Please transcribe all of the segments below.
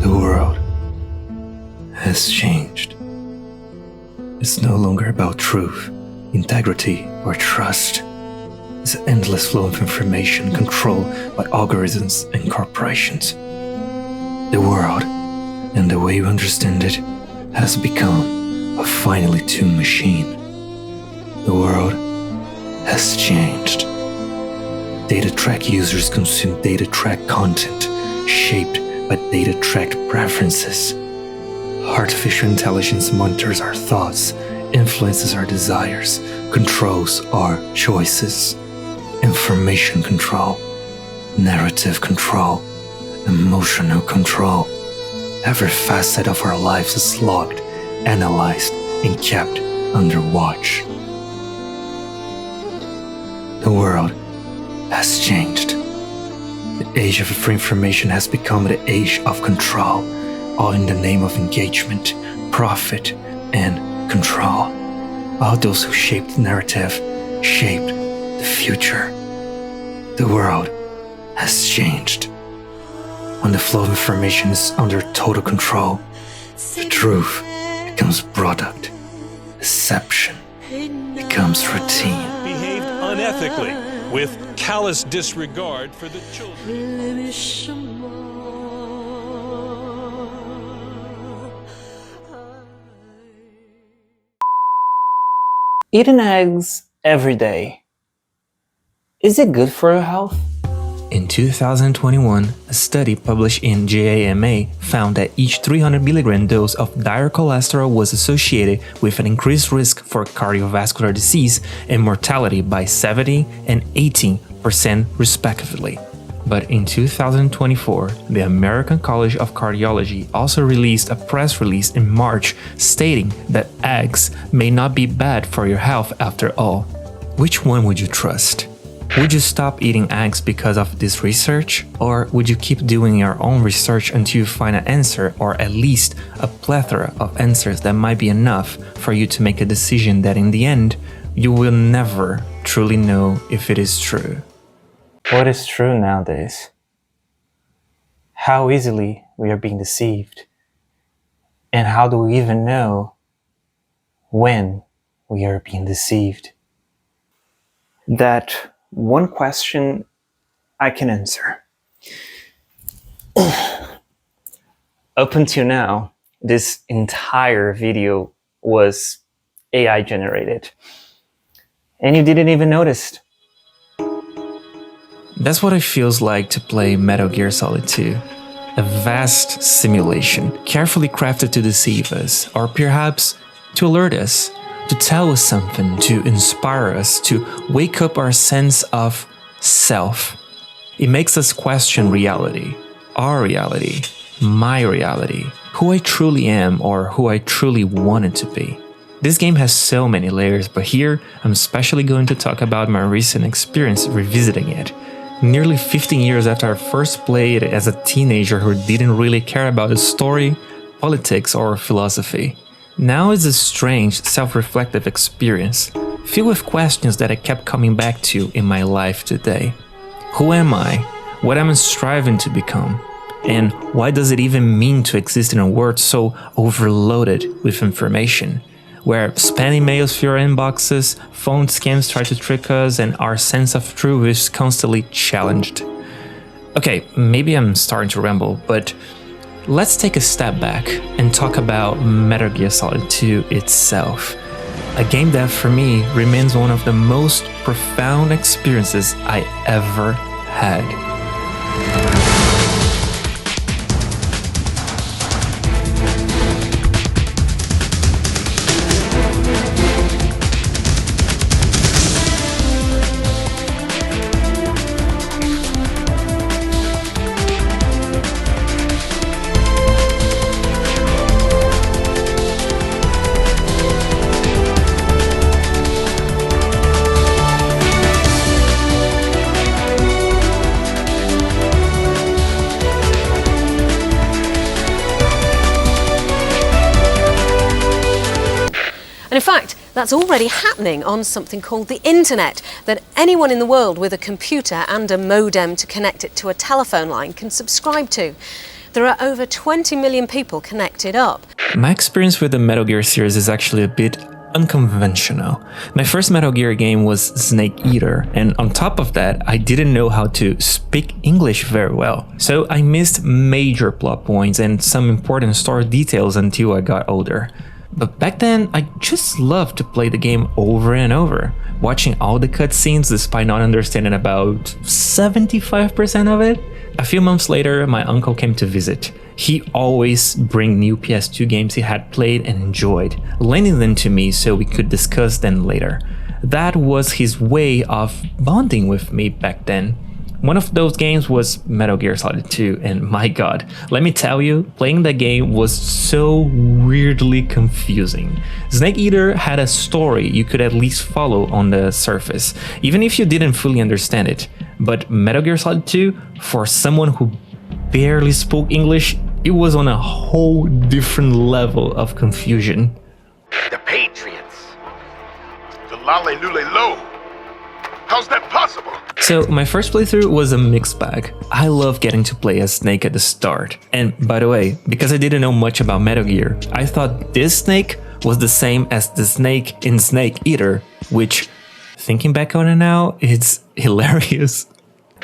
The world has changed. It's no longer about truth, integrity, or trust. It's an endless flow of information controlled by algorithms and corporations. The world, and the way we understand it, has become a finely tuned machine. The world has changed. Data-track users consume data-track content shaped by data-tracked preferences. Artificial intelligence monitors our thoughts, influences our desires, controls our choices. Information control, narrative control, emotional control. Every facet of our lives is logged, analyzed, and kept under watch. The world has changed. The age of information has become the age of control, all in the name of engagement, profit, and control. All those who shaped the narrative shaped the future. The world has changed. When the flow of information is under total control, the truth becomes product, deception becomes routine. Behaved unethically with callous disregard for the children. Eating eggs every day, is it good for your health? In 2021, a study published in JAMA found that each 300 milligram dose of dire cholesterol was associated with an increased risk for cardiovascular disease and mortality by 70 and 18% respectively. But in 2024, the American College of Cardiology also released a press release in March stating that eggs may not be bad for your health after all. Which one would you trust? Would you stop eating eggs because of this research? Or would you keep doing your own research until you find an answer, or at least a plethora of answers that might be enough for you to make a decision that in the end, you will never truly know if it is true? What is true nowadays? How easily we are being deceived? And how do we even know when we are being deceived? That one question I can answer. Up until now, this entire video was AI generated. And you didn't even notice. That's what it feels like to play Metal Gear Solid 2. A vast simulation, carefully crafted to deceive us, or perhaps to alert us, to tell us something, to inspire us, to wake up our sense of self. It makes us question reality, our reality, my reality, who I truly am or who I truly wanted to be. This game has so many layers, but here I'm especially going to talk about my recent experience revisiting it. Nearly 15 years after I first played it as a teenager who didn't really care about the story, politics, or philosophy. Now it's a strange, self-reflective experience, filled with questions that I kept coming back to in my life today. Who am I? What am I striving to become? And what does it even mean to exist in a world so overloaded with information, where spam emails fill our inboxes, phone scams try to trick us, and our sense of truth is constantly challenged? Okay, maybe I'm starting to ramble, but let's take a step back and talk about Metal Gear Solid 2 itself. A game that for me remains one of the most profound experiences I ever had. And in fact, that's already happening on something called the internet, that anyone in the world with a computer and a modem to connect it to a telephone line can subscribe to. there are over 20 million people connected up. My experience with the Metal Gear series is actually a bit unconventional. My first Metal Gear game was Snake Eater, and on top of that, I didn't know how to speak English very well. So I missed major plot points and some important story details until I got older. But back then, I just loved to play the game over and over, watching all the cutscenes despite not understanding about 75% of it. A few months later, my uncle came to visit. He always bring new PS2 games he had played and enjoyed, lending them to me so we could discuss them later. That was his way of bonding with me back then. One of those games was Metal Gear Solid 2, and my god, let me tell you, playing that game was so weirdly confusing. Snake Eater had a story you could at least follow on the surface, even if you didn't fully understand it. But Metal Gear Solid 2, for someone who barely spoke English, it was on a whole different level of confusion. The Patriots. The Lale Lule Lo. How's that possible? So my first playthrough was a mixed bag. I love getting to play as Snake at the start. And by the way, because I didn't know much about Metal Gear, I thought this Snake was the same as the Snake in Snake Eater, which, thinking back on it now, it's hilarious.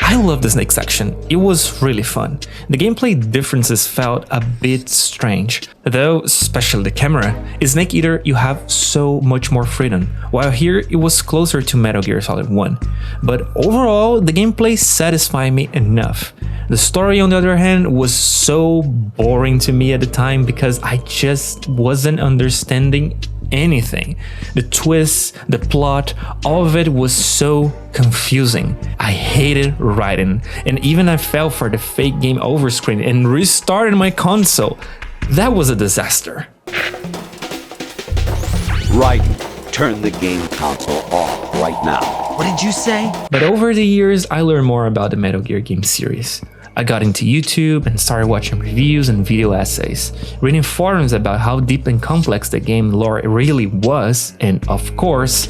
I love the Snake section, it was really fun. The gameplay differences felt a bit strange, though especially the camera. In Snake Eater you have so much more freedom, while here it was closer to Metal Gear Solid 1. But overall, the gameplay satisfied me enough. The story on the other hand was so boring to me at the time because I just wasn't understanding anything. The twists, the plot, all of it was so confusing. I hated writing, and even I fell for the fake game over screen and restarted my console. That was a disaster. Right. Turn the game console off right now. What did you say? But over the years, I learned more about the Metal Gear game series. I got into YouTube and started watching reviews and video essays, reading forums about how deep and complex the game lore really was, and of course,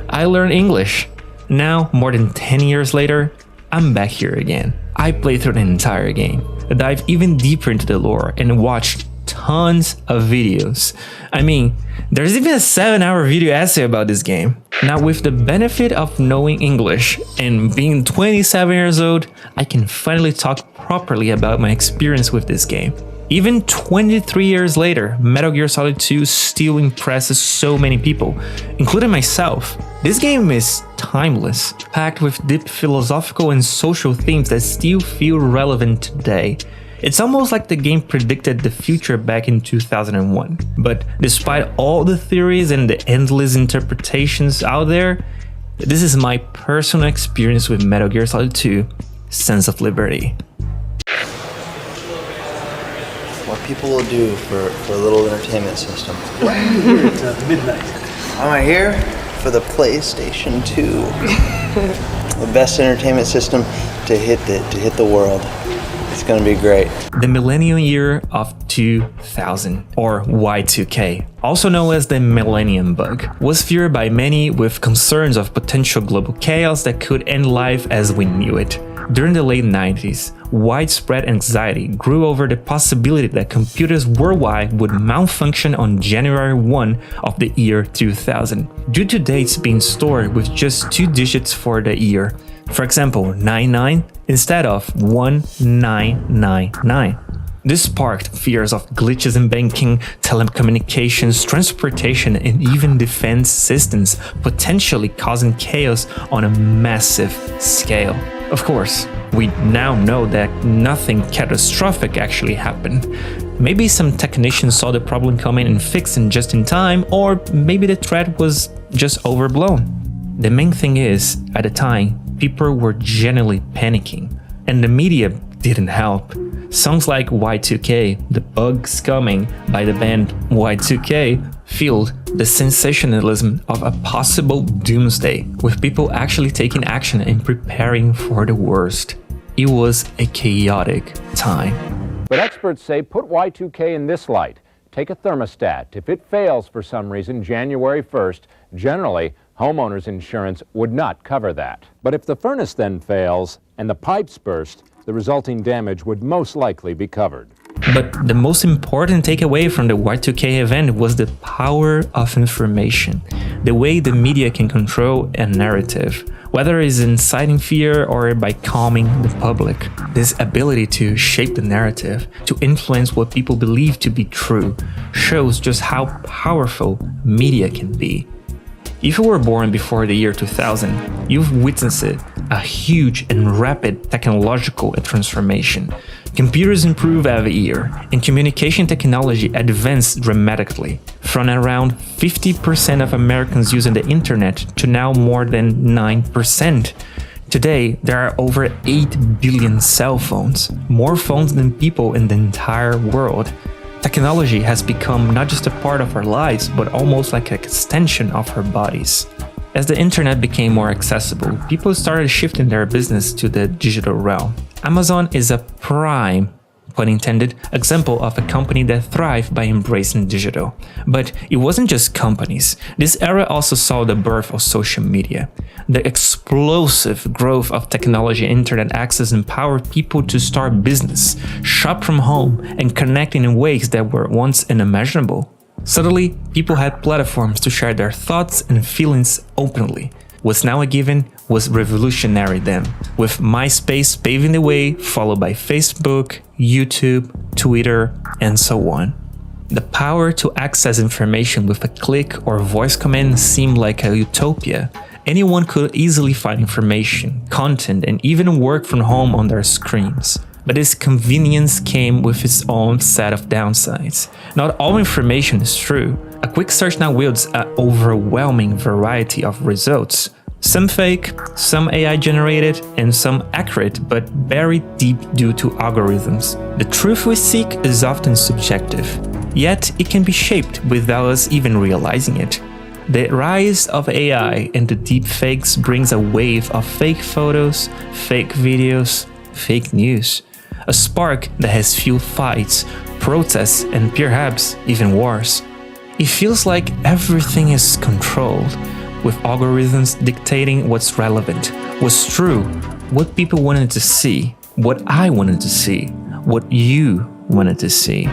I learned English. Now, more than 10 years later, I'm back here again. I played through the entire game, dived even deeper into the lore, and watched tons of videos. I mean, there's even a 7-hour video essay about this game. Now, with the benefit of knowing English and being 27 years old, I can finally talk properly about my experience with this game. Even 23 years later, Metal Gear Solid 2 still impresses so many people, including myself. This game is timeless, packed with deep philosophical and social themes that still feel relevant today. It's almost like the game predicted the future back in 2001. But despite all the theories and the endless interpretations out there, this is my personal experience with Metal Gear Solid 2: Sons of Liberty. What people will do for a little entertainment system. Why are you here at midnight? I'm here for the PlayStation 2. The best entertainment system to hit the world. It's gonna be great. The millennium year of 2000, or Y2K, also known as the Millennium Bug, was feared by many with concerns of potential global chaos that could end life as we knew it. During the late 90s, widespread anxiety grew over the possibility that computers worldwide would malfunction on January 1 of the year 2000, due to dates being stored with just 2 digits for the year. For example, 99 instead of 1999. This sparked fears of glitches in banking, telecommunications, transportation, and even defense systems, potentially causing chaos on a massive scale. Of course, we now know that nothing catastrophic actually happened. Maybe some technicians saw the problem coming and fixed it just in time, or maybe the threat was just overblown. The main thing is, at the time, people were genuinely panicking, and the media didn't help. Songs like Y2K, The Bug's Coming by the band Y2K, fueled the sensationalism of a possible doomsday, with people actually taking action and preparing for the worst. It was a chaotic time. But experts say put Y2K in this light. Take a thermostat. If it fails for some reason January 1st, generally, homeowners insurance would not cover that. But if the furnace then fails and the pipes burst, the resulting damage would most likely be covered. But the most important takeaway from the Y2K event was the power of information, the way the media can control a narrative, whether it's inciting fear or by calming the public. This ability to shape the narrative, to influence what people believe to be true, shows just how powerful media can be. If you were born before the year 2000, you've witnessed a huge and rapid technological transformation. Computers improve every year, and communication technology advanced dramatically, from around 50% of Americans using the internet to now more than 9%. Today, there are over 8 billion cell phones, more phones than people in the entire world. Technology has become not just a part of our lives, but almost like an extension of our bodies. As the internet became more accessible, people started shifting their business to the digital realm. Amazon is a prime, pun intended, example of a company that thrived by embracing digital. But it wasn't just companies. This era also saw the birth of social media. The explosive growth of technology and internet access empowered people to start business, shop from home, and connect in ways that were once unimaginable. Suddenly, people had platforms to share their thoughts and feelings openly. What's now a given was revolutionary then, with MySpace paving the way, followed by Facebook, YouTube, Twitter, and so on. The power to access information with a click or voice command seemed like a utopia. Anyone could easily find information, content, and even work from home on their screens. But this convenience came with its own set of downsides. Not all information is true. A quick search now wields an overwhelming variety of results. Some fake, some AI generated, and some accurate but buried deep due to algorithms. The truth we seek is often subjective, yet it can be shaped without us even realizing it. The rise of AI and the deep fakes brings a wave of fake photos, fake videos, fake news. A spark that has fueled fights, protests, and perhaps even wars. It feels like everything is controlled, with algorithms dictating what's relevant, what's true, what people wanted to see, what I wanted to see, what you wanted to see.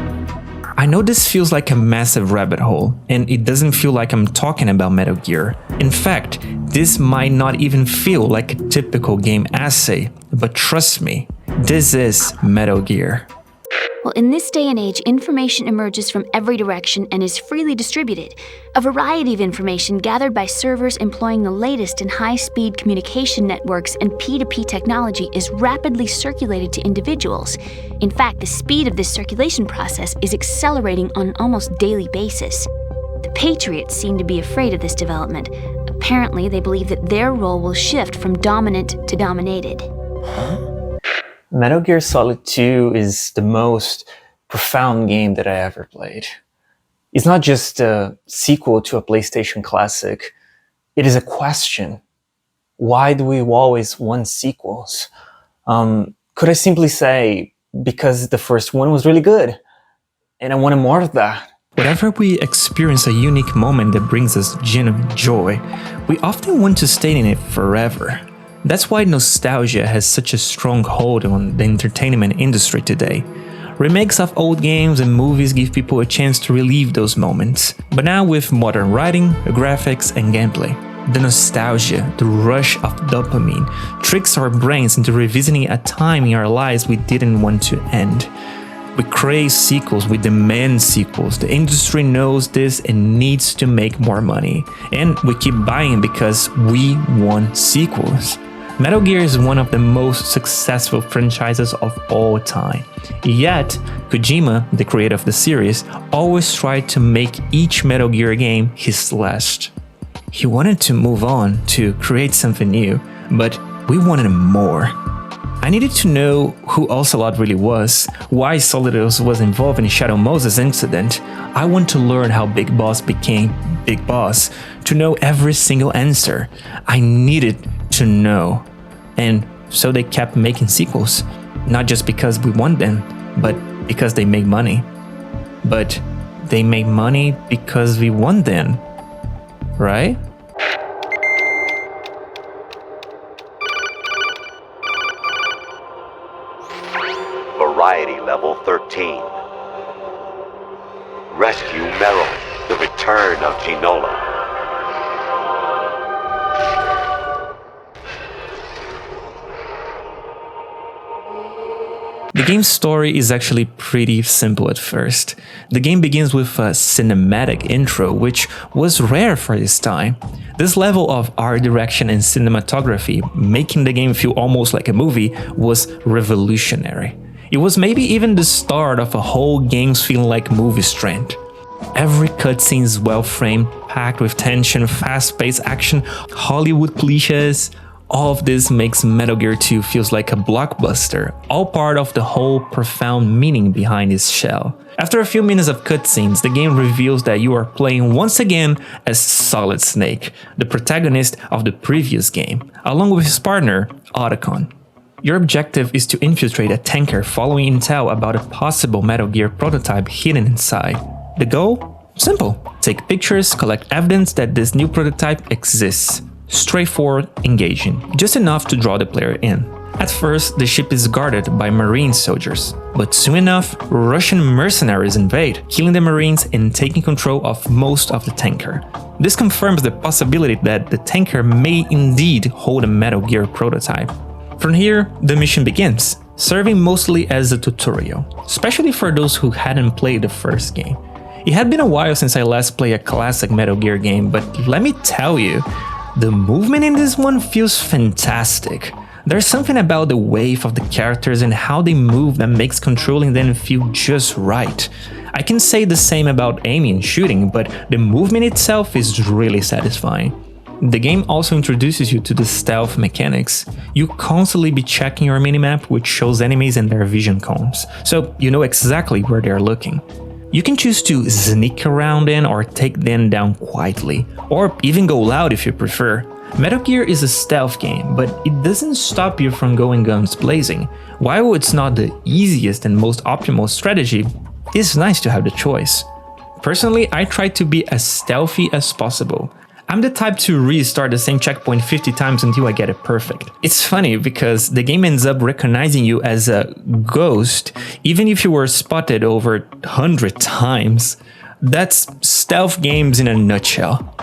I know this feels like a massive rabbit hole, and it doesn't feel like I'm talking about Metal Gear. In fact, this might not even feel like a typical game essay, but trust me, this is Metal Gear. Well, in this day and age, information emerges from every direction and is freely distributed. A variety of information gathered by servers employing the latest in high-speed communication networks and P2P technology is rapidly circulated to individuals. In fact, the speed of this circulation process is accelerating on an almost daily basis. The Patriots seem to be afraid of this development. Apparently, they believe that their role will shift from dominant to dominated. Metal Gear Solid 2 is the most profound game that I ever played. It's not just a sequel to a PlayStation classic. It is a question. Why do we always want sequels? Could I simply say, because the first one was really good, and I wanted more of that? Whenever we experience a unique moment that brings us genuine joy, we often want to stay in it forever. That's why nostalgia has such a strong hold on the entertainment industry today. Remakes of old games and movies give people a chance to relive those moments. But now with modern writing, graphics, and gameplay, the nostalgia, the rush of dopamine, tricks our brains into revisiting a time in our lives we didn't want to end. We crave sequels, we demand sequels. The industry knows this and needs to make more money. And we keep buying because we want sequels. Metal Gear is one of the most successful franchises of all time. Yet, Kojima, the creator of the series, always tried to make each Metal Gear game his last. He wanted to move on, to create something new, but we wanted more. I needed to know who Ocelot really was, why Solidos was involved in Shadow Moses incident. I want to learn how Big Boss became Big Boss, to know every single answer. I needed to know. And so they kept making sequels, not just because we want them, but because they make money. But they make money because we want them, right? Variety level 13. Rescue Meryl, the return of Ginola. The game's story is actually pretty simple at first. The game begins with a cinematic intro, which was rare for its time. This level of art direction and cinematography, making the game feel almost like a movie, was revolutionary. It was maybe even the start of a whole game's feeling like movies trend. Every cutscene is well framed, packed with tension, fast-paced action, Hollywood cliches. All of this makes Metal Gear 2 feels like a blockbuster, all part of the whole profound meaning behind its shell. After a few minutes of cutscenes, the game reveals that you are playing once again as Solid Snake, the protagonist of the previous game, along with his partner, Otacon. Your objective is to infiltrate a tanker following intel about a possible Metal Gear prototype hidden inside. The goal? Simple. Take pictures, collect evidence that this new prototype exists. Straightforward, engaging, just enough to draw the player in. At first, the ship is guarded by Marine soldiers, but soon enough, Russian mercenaries invade, killing the Marines and taking control of most of the tanker. This confirms the possibility that the tanker may indeed hold a Metal Gear prototype. From here, the mission begins, serving mostly as a tutorial, especially for those who hadn't played the first game. It had been a while since I last played a classic Metal Gear game, but let me tell you, the movement in this one feels fantastic. There's something about the wave of the characters and how they move that makes controlling them feel just right. I can say the same about aiming and shooting, but the movement itself is really satisfying. The game also introduces you to the stealth mechanics. You constantly be checking your minimap, which shows enemies and their vision cones, so you know exactly where they are looking. You can choose to sneak around in or take them down quietly, or even go loud if you prefer. Metal Gear is a stealth game, but it doesn't stop you from going guns blazing. While it's not the easiest and most optimal strategy, it's nice to have the choice. Personally, I try to be as stealthy as possible. I'm the type to restart the same checkpoint 50 times until I get it perfect. It's funny because the game ends up recognizing you as a ghost even if you were spotted over 100 times. That's stealth games in a nutshell.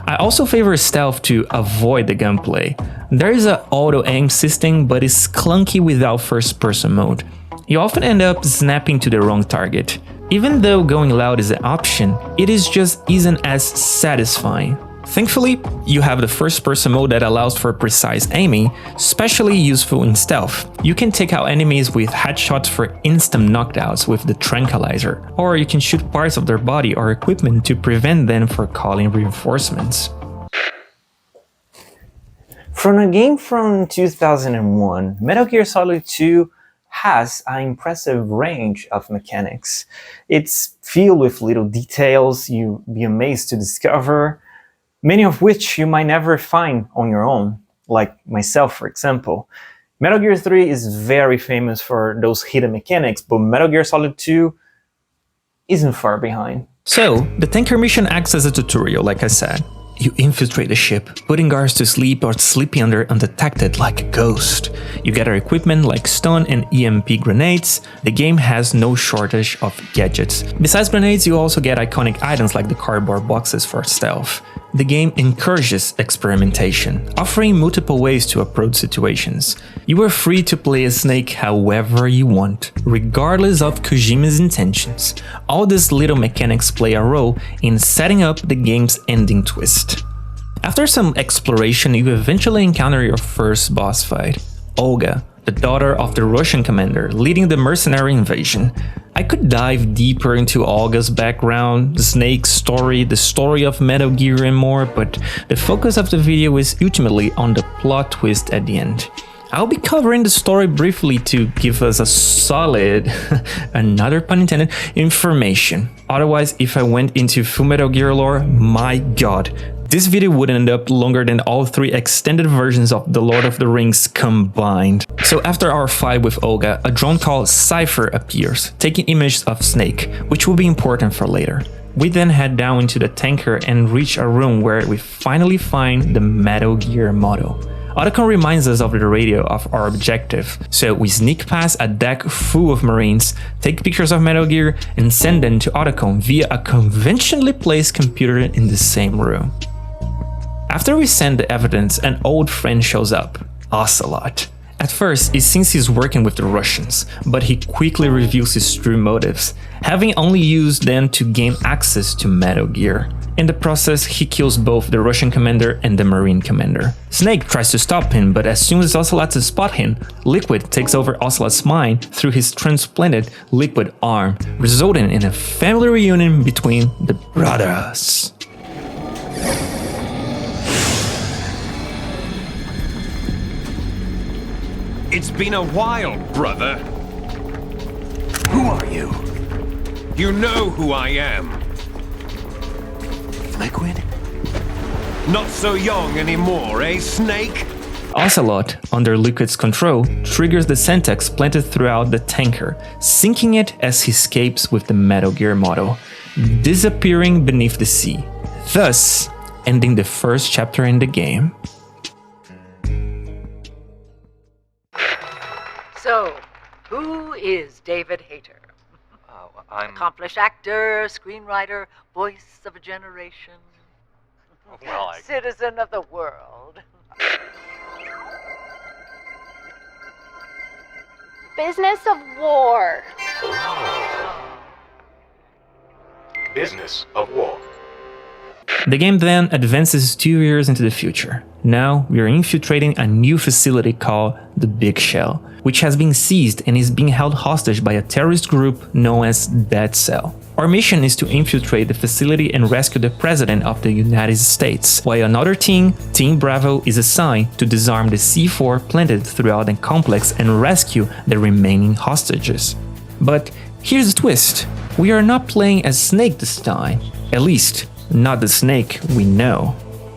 I also favor stealth to avoid the gunplay. There is an auto-aim system, but it's clunky without first-person mode. You often end up snapping to the wrong target. Even though going loud is an option, it isn't as satisfying. Thankfully, you have the first-person mode that allows for precise aiming, especially useful in stealth. You can take out enemies with headshots for instant knockdowns with the tranquilizer, or you can shoot parts of their body or equipment to prevent them from calling reinforcements. From a game from 2001, Metal Gear Solid 2 has an impressive range of mechanics. It's filled with little details you'll be amazed to discover, many of which you might never find on your own, like myself, for example. Metal Gear 3 is very famous for those hidden mechanics, but Metal Gear Solid 2 isn't far behind. So, the tanker mission acts as a tutorial, like I said. You infiltrate the ship, putting guards to sleep or sleeping under undetected like a ghost. You gather equipment like stun and EMP grenades. The game has no shortage of gadgets. Besides grenades, you also get iconic items like the cardboard boxes for stealth. The game encourages experimentation, offering multiple ways to approach situations. You are free to play as Snake however you want, regardless of Kojima's intentions. All these little mechanics play a role in setting up the game's ending twist. After some exploration, you eventually encounter your first boss fight, Olga, the daughter of the Russian commander leading the mercenary invasion. I could dive deeper into Olga's background, the Snake's story, the story of Metal Gear and more, but the focus of the video is ultimately on the plot twist at the end. I'll be covering the story briefly to give us a solid, another pun intended, information. Otherwise, if I went into full Metal Gear lore, my god, this video would end up longer than all 3 extended versions of The Lord of the Rings combined. So after our fight with Olga, a drone called Cypher appears, taking images of Snake, which will be important for later. We then head down into the tanker and reach a room where we finally find the Metal Gear model. Otacon reminds us of the radio of our objective, so we sneak past a deck full of Marines, take pictures of Metal Gear, and send them to Otacon via a conventionally placed computer in the same room. After we send the evidence, an old friend shows up, Ocelot. At first, it seems he's working with the Russians, but he quickly reveals his true motives, having only used them to gain access to Metal Gear. In the process, he kills both the Russian commander and the Marine commander. Snake tries to stop him, but as soon as Ocelot spots him, Liquid takes over Ocelot's mind through his transplanted Liquid arm, resulting in a family reunion between the brothers. It's been a while, brother. Who are you? You know who I am. Liquid? Not so young anymore, eh, Snake? Ocelot, under Liquid's control, triggers the syntax planted throughout the tanker, sinking it as he escapes with the Metal Gear model, disappearing beneath the sea, thus ending the first chapter in the game. So, who is David Hayter? Accomplished actor, screenwriter, voice of a generation. Well, Citizen of the world. Business of war. Business of war. The game then advances 2 years into the future. Now, we are infiltrating a new facility called the Big Shell, which has been seized and is being held hostage by a terrorist group known as Dead Cell. Our mission is to infiltrate the facility and rescue the President of the United States, while another team, Team Bravo, is assigned to disarm the C4 planted throughout the complex and rescue the remaining hostages. But here's the twist. We are not playing as Snake this time. At least, not the Snake we know.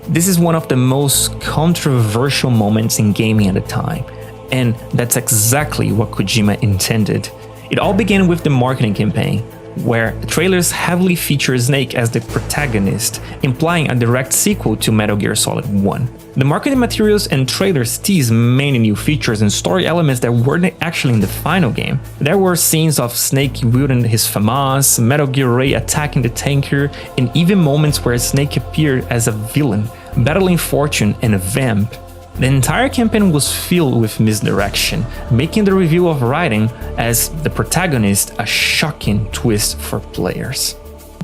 This is one of the most controversial moments in gaming at the time, and that's exactly what Kojima intended. It all began with the marketing campaign, where the trailers heavily feature Snake as the protagonist, implying a direct sequel to Metal Gear Solid 1. The marketing materials and trailers tease many new features and story elements that weren't actually in the final game. There were scenes of Snake wielding his FAMAS, Metal Gear Ray attacking the tanker, and even moments where Snake appeared as a villain, battling Fortune and a vamp. The entire campaign was filled with misdirection, making the reveal of Raiden as the protagonist a shocking twist for players.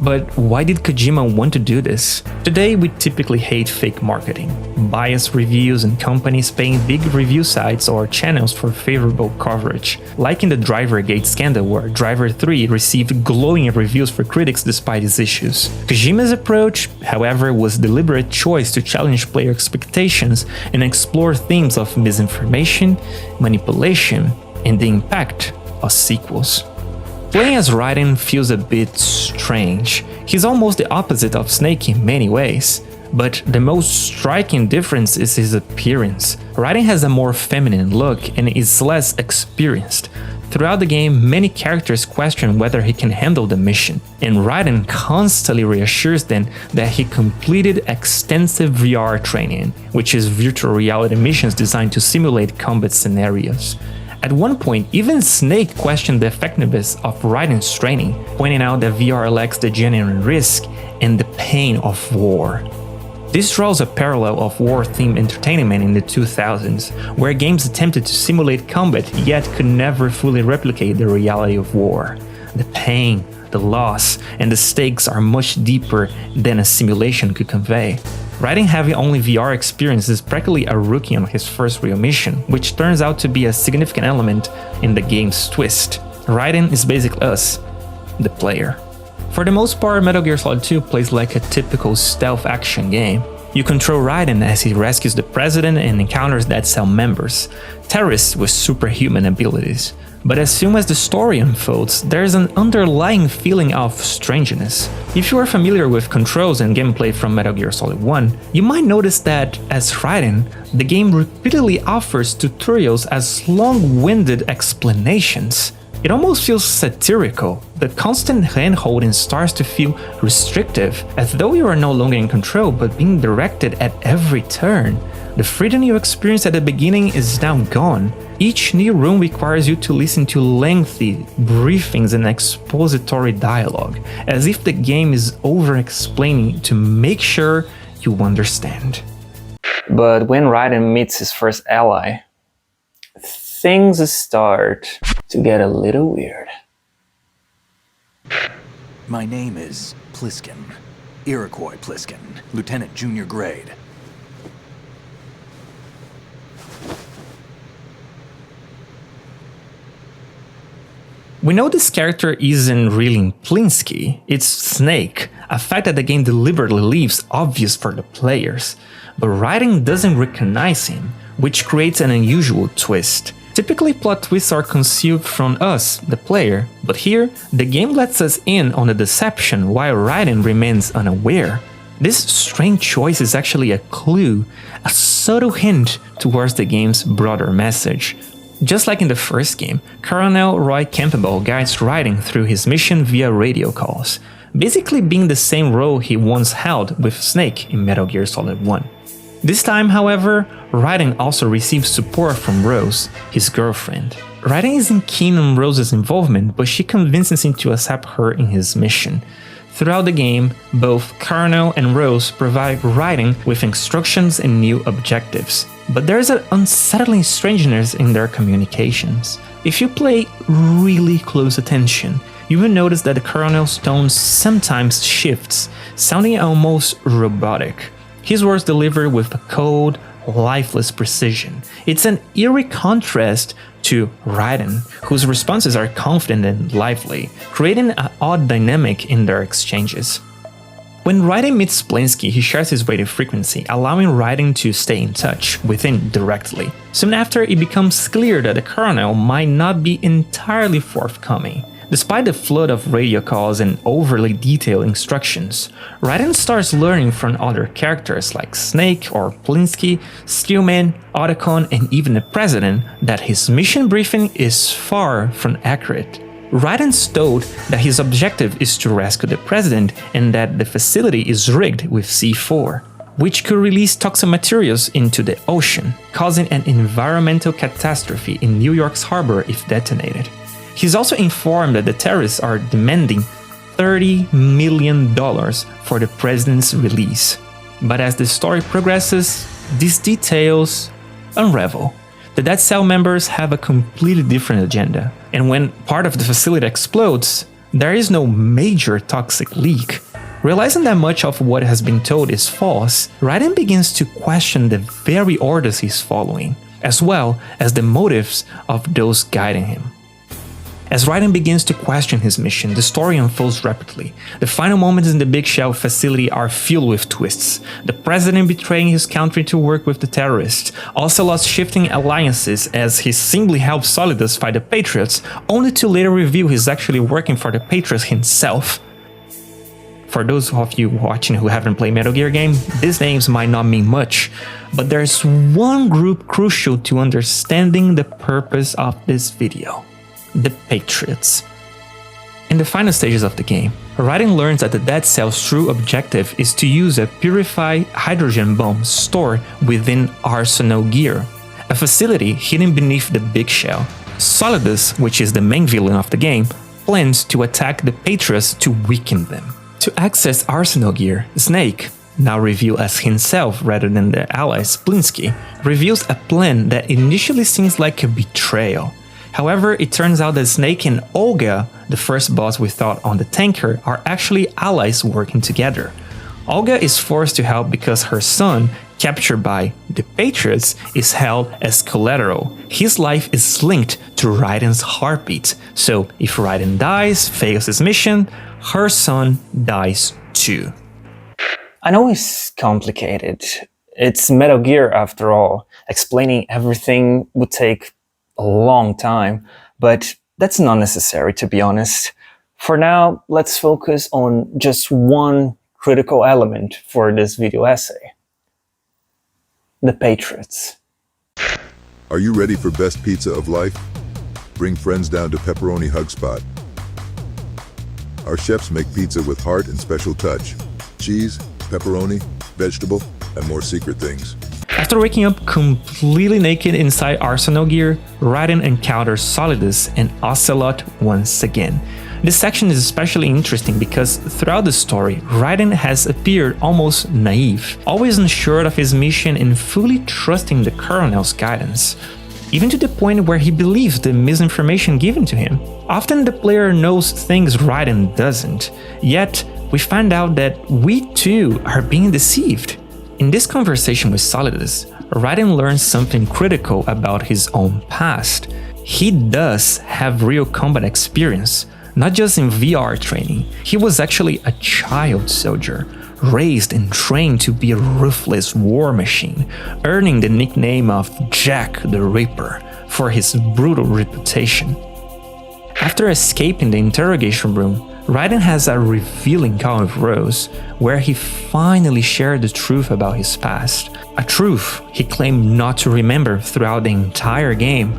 But why did Kojima want to do this? Today we typically hate fake marketing, biased reviews and companies paying big review sites or channels for favorable coverage, like in the Drivergate scandal where Driver 3 received glowing reviews for critics despite its issues. Kojima's approach, however, was a deliberate choice to challenge player expectations and explore themes of misinformation, manipulation, and the impact of sequels. Playing as Raiden feels a bit strange. He's almost the opposite of Snake in many ways. But the most striking difference is his appearance. Raiden has a more feminine look and is less experienced. Throughout the game, many characters question whether he can handle the mission, and Raiden constantly reassures them that he completed extensive VR training, which is virtual reality missions designed to simulate combat scenarios. At one point, even Snake questioned the effectiveness of Raiden's training, pointing out that VR lacks the genuine risk and the pain of war. This draws a parallel of war-themed entertainment in the 2000s, where games attempted to simulate combat yet could never fully replicate the reality of war. The pain, the loss, and the stakes are much deeper than a simulation could convey. Raiden having only VR experience is practically a rookie on his first real mission, which turns out to be a significant element in the game's twist. Raiden is basically us, the player. For the most part, Metal Gear Solid 2 plays like a typical stealth action game. You control Raiden as he rescues the President and encounters Dead Cell members, terrorists with superhuman abilities. But as soon as the story unfolds, there's an underlying feeling of strangeness. If you are familiar with controls and gameplay from Metal Gear Solid 1, you might notice that, as Raiden, the game repeatedly offers tutorials as long-winded explanations. It almost feels satirical. The constant hand-holding starts to feel restrictive, as though you are no longer in control but being directed at every turn. The freedom you experienced at the beginning is now gone. Each new room requires you to listen to lengthy briefings and expository dialogue, as if the game is over-explaining to make sure you understand. But when Raiden meets his first ally, things start to get a little weird. My name is Pliskin. Iroquois Pliskin, Lieutenant Junior Grade. We know this character isn't really Plinsky, it's Snake, a fact that the game deliberately leaves obvious for the players. But Raiden doesn't recognize him, which creates an unusual twist. Typically plot twists are concealed from us, the player, but here, the game lets us in on the deception while Raiden remains unaware. This strange choice is actually a clue, a subtle hint towards the game's broader message. Just like in the first game, Colonel Roy Campbell guides Raiden through his mission via radio calls, basically being the same role he once held with Snake in Metal Gear Solid 1. This time, however, Raiden also receives support from Rose, his girlfriend. Raiden isn't keen on Rose's involvement, but she convinces him to accept her in his mission. Throughout the game, both Colonel and Rose provide Raiden with instructions and new objectives, but there's an unsettling strangeness in their communications. If you pay really close attention, you will notice that the Colonel's tone sometimes shifts, sounding almost robotic. His words delivered with a cold, lifeless precision. It's an eerie contrast to Raiden, whose responses are confident and lively, creating an odd dynamic in their exchanges. When Raiden meets Plinsky, he shares his radio frequency, allowing Raiden to stay in touch with him directly. Soon after, it becomes clear that the Colonel might not be entirely forthcoming. Despite the flood of radio calls and overly detailed instructions, Raiden starts learning from other characters like Snake or Plinsky, Steelman, Otacon, and even the President that his mission briefing is far from accurate. Raiden's told that his objective is to rescue the President and that the facility is rigged with C4, which could release toxic materials into the ocean, causing an environmental catastrophe in New York's harbor if detonated. He's also informed that the terrorists are demanding $30 million for the president's release. But as the story progresses, these details unravel. The Dead Cell members have a completely different agenda, and when part of the facility explodes, there is no major toxic leak. Realizing that much of what has been told is false, Raiden begins to question the very orders he's following, as well as the motives of those guiding him. As Raiden begins to question his mission, the story unfolds rapidly. The final moments in the Big Shell facility are filled with twists. The president betraying his country to work with the terrorists, Ocelot's shifting alliances as he simply helps Solidus fight the Patriots, only to later reveal he's actually working for the Patriots himself. For those of you watching who haven't played Metal Gear game, these names might not mean much, but there's one group crucial to understanding the purpose of this video. The Patriots. In the final stages of the game, Raiden learns that the Dead Cell's true objective is to use a purified hydrogen bomb stored within Arsenal Gear, a facility hidden beneath the Big Shell. Solidus, which is the main villain of the game, plans to attack the Patriots to weaken them. To access Arsenal Gear, Snake, now revealed as himself rather than the ally Plinsky, reveals a plan that initially seems like a betrayal. However, it turns out that Snake and Olga, the first boss we thought on the tanker, are actually allies working together. Olga is forced to help because her son, captured by the Patriots, is held as collateral. His life is linked to Raiden's heartbeat, so if Raiden dies, fails his mission, her son dies too. I know it's complicated. It's Metal Gear after all. Explaining everything would take a long time, but that's not necessary, to be honest. For now, let's focus on just one critical element for this video essay. The Patriots. Are you ready for best pizza of life? Bring friends down to Pepperoni Hug Spot. Our chefs make pizza with heart and special touch. Cheese, pepperoni, vegetable, and more secret things. After waking up completely naked inside Arsenal gear, Raiden encounters Solidus and Ocelot once again. This section is especially interesting because throughout the story, Raiden has appeared almost naive, always unsure of his mission and fully trusting the Colonel's guidance, even to the point where he believes the misinformation given to him. Often the player knows things Raiden doesn't, yet we find out that we too are being deceived. In this conversation with Solidus, Raiden learns something critical about his own past. He does have real combat experience, not just in VR training. He was actually a child soldier, raised and trained to be a ruthless war machine, earning the nickname of Jack the Ripper for his brutal reputation. After escaping the interrogation room, Raiden has a revealing call with Rose, where he finally shared the truth about his past, a truth he claimed not to remember throughout the entire game.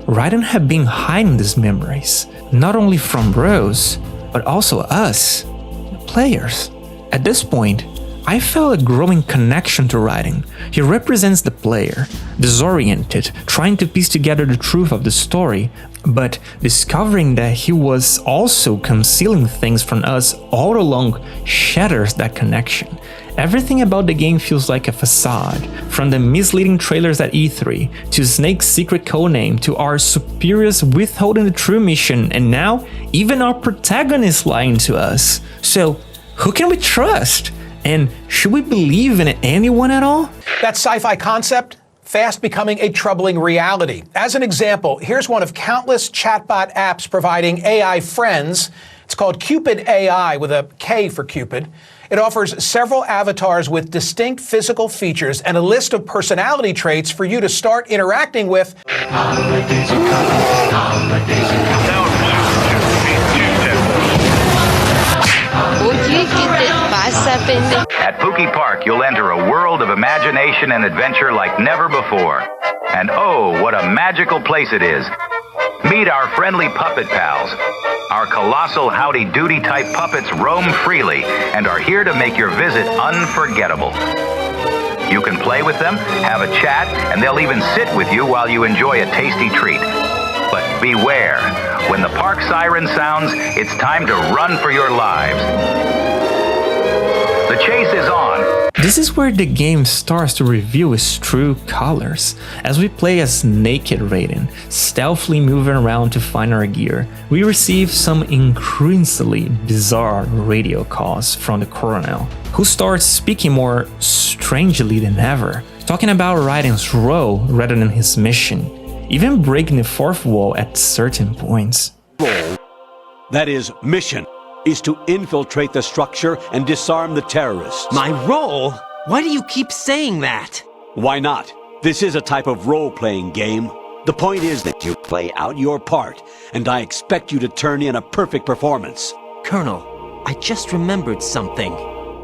Raiden had been hiding these memories, not only from Rose, but also us, the players. At this point, I felt a growing connection to Raiden. He represents the player, disoriented, trying to piece together the truth of the story, but discovering that he was also concealing things from us all along shatters that connection. Everything about the game feels like a facade, from the misleading trailers at E3, to Snake's secret codename, to our superiors withholding the true mission, and now even our protagonist lying to us. So, who can we trust? And should we believe in anyone at all? That sci-fi concept, fast becoming a troubling reality. As an example, here's one of countless chatbot apps providing AI friends. It's called Cupid AI, with a K for Cupid. It offers several avatars with distinct physical features and a list of personality traits for you to start interacting with. At Pookie Park, you'll enter a world of imagination and adventure like never before. And oh, what a magical place it is. Meet our friendly puppet pals. Our colossal howdy-doody type puppets roam freely and are here to make your visit unforgettable. You can play with them, have a chat, and they'll even sit with you while you enjoy a tasty treat. But beware, when the park siren sounds, it's time to run for your lives. The chase is on. This is where the game starts to reveal its true colors. As we play as naked Raiden, stealthily moving around to find our gear, we receive some increasingly bizarre radio calls from the Colonel, who starts speaking more strangely than ever, talking about Raiden's role rather than his mission, even breaking the fourth wall at certain points. Role, that is, mission, is to infiltrate the structure and disarm the terrorists. My role? Why do you keep saying that? Why not? This is a type of role-playing game. The point is that you play out your part, and I expect you to turn in a perfect performance. Colonel, I just remembered something.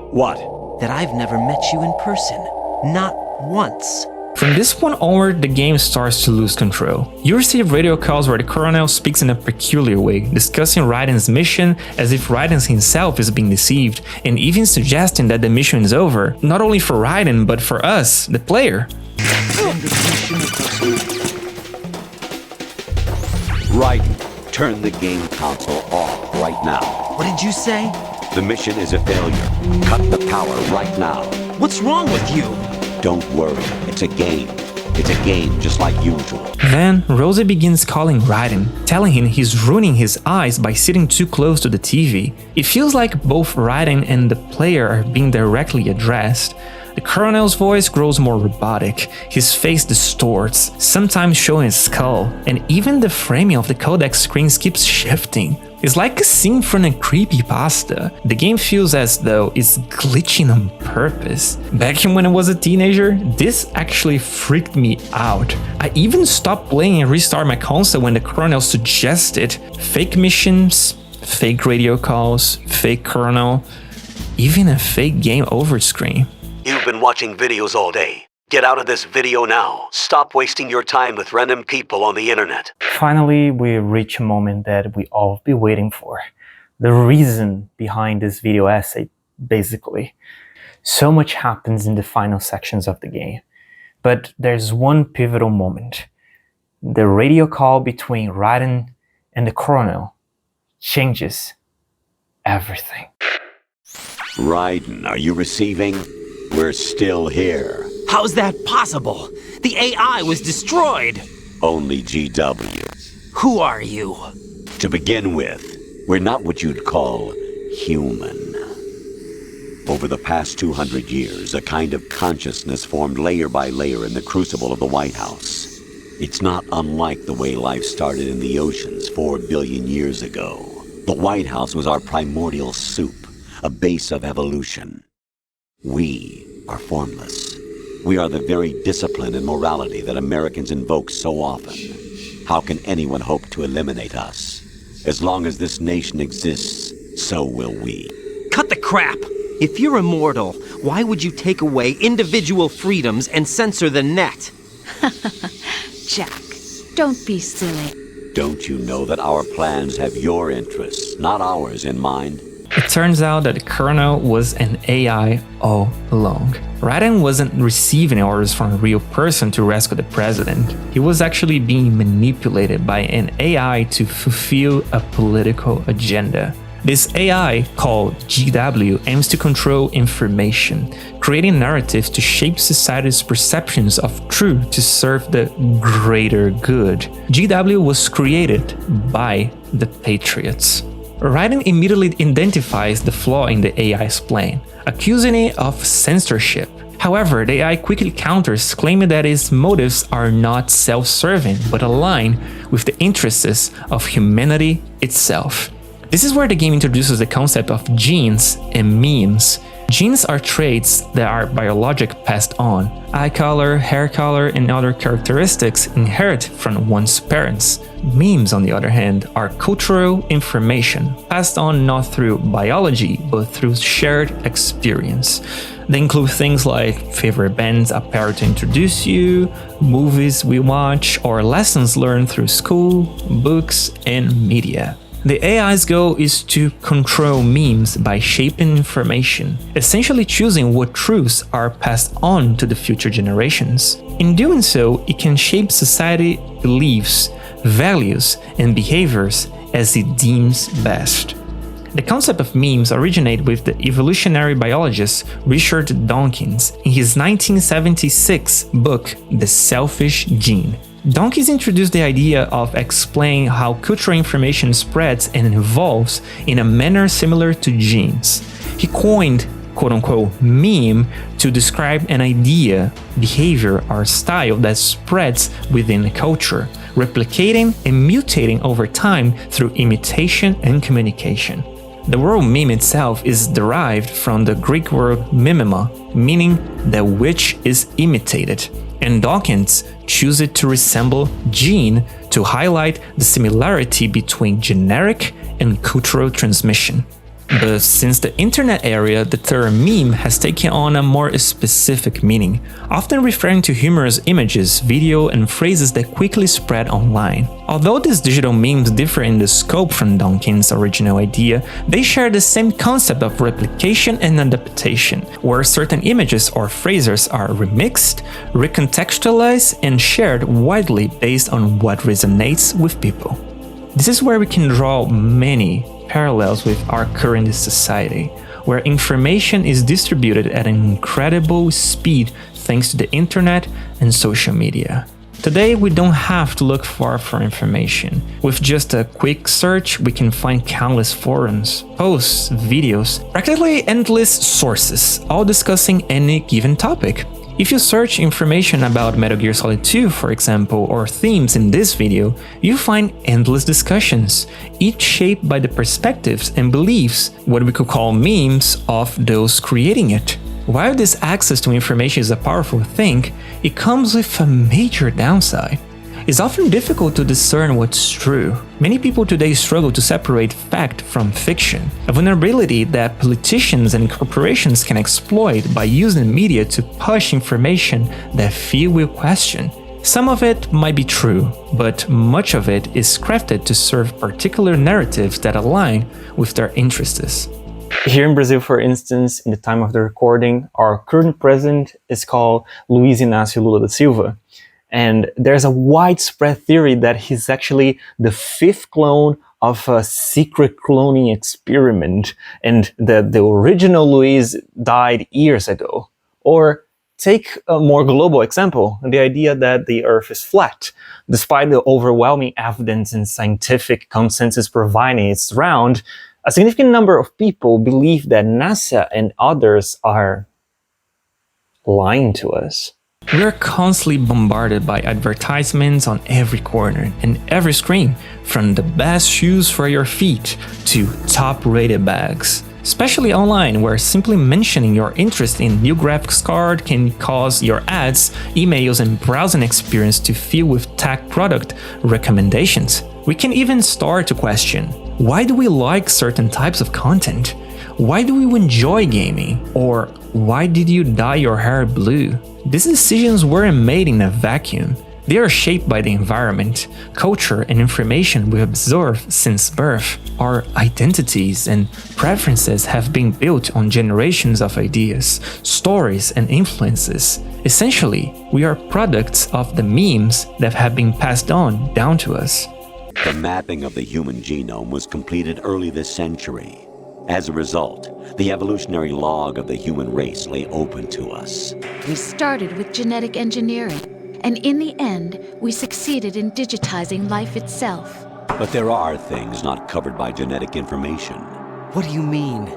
What? That I've never met you in person. Not once. From this point onward, the game starts to lose control. You receive radio calls where the Colonel speaks in a peculiar way, discussing Raiden's mission as if Raiden himself is being deceived, and even suggesting that the mission is over, not only for Raiden, but for us, the player. Raiden, turn the game console off right now. What did you say? The mission is a failure. Cut the power right now. What's wrong with you? Don't worry, it's a game. It's a game just like usual. Then, Rosie begins calling Raiden, telling him he's ruining his eyes by sitting too close to the TV. It feels like both Raiden and the player are being directly addressed. The Colonel's voice grows more robotic, his face distorts, sometimes showing his skull, and even the framing of the codec screens keeps shifting. It's like a scene from a creepypasta. The game feels as though it's glitching on purpose. Back when I was a teenager, this actually freaked me out. I even stopped playing and restarted my console when the Colonel suggested fake missions, fake radio calls, fake Colonel, even a fake game over screen. You've been watching videos all day. Get out of this video now. Stop wasting your time with random people on the internet. Finally, we reach a moment that we all be waiting for. The reason behind this video essay, basically. So much happens in the final sections of the game. But there's one pivotal moment. The radio call between Raiden and the colonel changes everything. Raiden, are you receiving? We're still here. How's that possible? The AI was destroyed. Only GW. Who are you? To begin with, we're not what you'd call human. Over the past 200 years, a kind of consciousness formed layer by layer in the crucible of the White House. It's not unlike the way life started in the oceans 4 billion years ago. The White House was our primordial soup, a base of evolution. We are formless. We are the very discipline and morality that Americans invoke so often. How can anyone hope to eliminate us? As long as this nation exists, so will we. Cut the crap! If you're immortal, why would you take away individual freedoms and censor the net? Jack, don't be silly. Don't you know that our plans have your interests, not ours, in mind? It turns out that the colonel was an AI all along. Raiden wasn't receiving orders from a real person to rescue the president. He was actually being manipulated by an AI to fulfill a political agenda. This AI, called GW, aims to control information, creating narratives to shape society's perceptions of truth to serve the greater good. GW was created by the Patriots. Raiden immediately identifies the flaw in the AI's plan, accusing it of censorship. However, the AI quickly counters, claiming that its motives are not self-serving, but aligned with the interests of humanity itself. This is where the game introduces the concept of genes and memes. Genes are traits that are biologically passed on. Eye color, hair color, and other characteristics inherit from one's parents. Memes, on the other hand, are cultural information, passed on not through biology, but through shared experience. They include things like favorite bands appear to introduce you, movies we watch, or lessons learned through school, books, and media. The AI's goal is to control memes by shaping information, essentially choosing what truths are passed on to the future generations. In doing so, it can shape society beliefs, values, and behaviors as it deems best. The concept of memes originated with the evolutionary biologist Richard Dawkins in his 1976 book, The Selfish Gene. Dawkins introduced the idea of explaining how cultural information spreads and evolves in a manner similar to genes. He coined quote-unquote meme to describe an idea, behavior, or style that spreads within a culture, replicating and mutating over time through imitation and communication. The word meme itself is derived from the Greek word mimema, meaning that which is imitated, and Dawkins chooses it to resemble gene to highlight the similarity between generic and cultural transmission. But since the internet era, the term meme has taken on a more specific meaning, often referring to humorous images, video, and phrases that quickly spread online. Although these digital memes differ in the scope from Dawkins' original idea, they share the same concept of replication and adaptation, where certain images or phrases are remixed, recontextualized, and shared widely based on what resonates with people. This is where we can draw many parallels with our current society, where information is distributed at an incredible speed thanks to the internet and social media. Today, we don't have to look far for information. With just a quick search, we can find countless forums, posts, videos, practically endless sources, all discussing any given topic. If you search information about Metal Gear Solid 2, for example, or themes in this video, you find endless discussions, each shaped by the perspectives and beliefs, what we could call memes, of those creating it. While this access to information is a powerful thing, it comes with a major downside. It's often difficult to discern what's true. Many people today struggle to separate fact from fiction, a vulnerability that politicians and corporations can exploit by using media to push information that few will question. Some of it might be true, but much of it is crafted to serve particular narratives that align with their interests. Here in Brazil, for instance, in the time of the recording, our current president is called Luiz Inácio Lula da Silva. And there's a widespread theory that he's actually the fifth clone of a secret cloning experiment, and that the original Luiz died years ago. Or take a more global example, the idea that the Earth is flat. Despite the overwhelming evidence and scientific consensus providing it's round, a significant number of people believe that NASA and others are lying to us. We are constantly bombarded by advertisements on every corner and every screen, from the best shoes for your feet to top-rated bags. Especially online, where simply mentioning your interest in new graphics card can cause your ads, emails, and browsing experience to fill with tech product recommendations. We can even start to question, why do we like certain types of content? Why do we enjoy gaming? Or why did you dye your hair blue? These decisions weren't made in a vacuum. They are shaped by the environment, culture, and information we absorb since birth. Our identities and preferences have been built on generations of ideas, stories, and influences. Essentially, we are products of the memes that have been passed on down to us. The mapping of the human genome was completed early this century. As a result, the evolutionary log of the human race lay open to us. We started with genetic engineering, and in the end, we succeeded in digitizing life itself. But there are things not covered by genetic information. What do you mean?